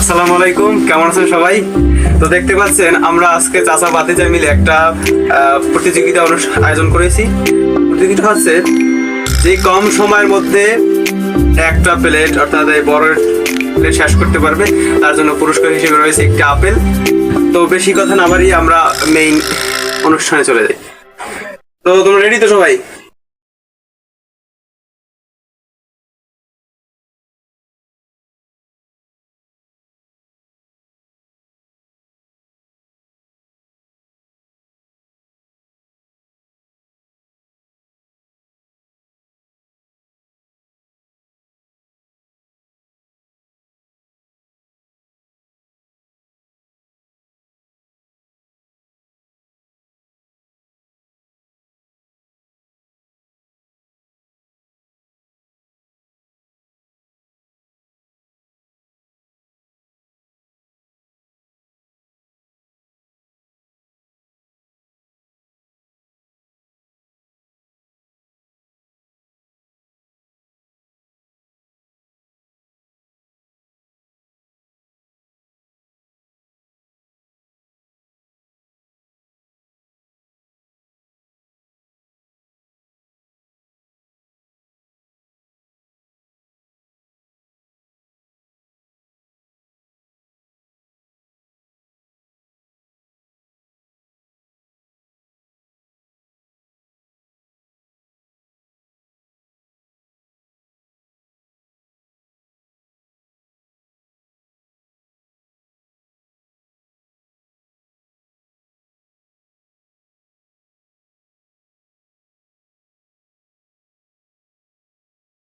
আসসালামু আলাইকুম, কেমন আছেন সবাই? তো দেখতে পাচ্ছেন আমরা আজকে চাচা ভাতিজা মিলে একটা প্রতিযোগিতা আয়োজন করেছি। প্রতিযোগিতা হচ্ছে যে কম সময়ের মধ্যে একটা প্লেট অর্থাৎ এই বড় প্লেট শেষ করতে পারবে তার জন্য পুরস্কার হিসেবে রয়েছে একটি আপেল। তো বেশি কথা না বাড়িয়ে আমরা মেইন অনুষ্ঠানে চলে যাই। তো তোমরা রেডি তো সবাই?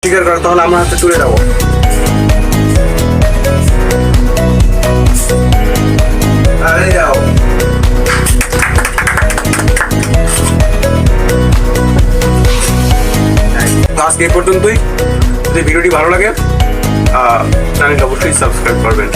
স্বীকার করো, তাহলে আমার হাতে তুলে যাবো। আরে যাও। আজকে এই পর্যন্তই। যদি ভিডিওটি ভালো লাগে চ্যানেলটা অবশ্যই সাবস্ক্রাইব করবেন।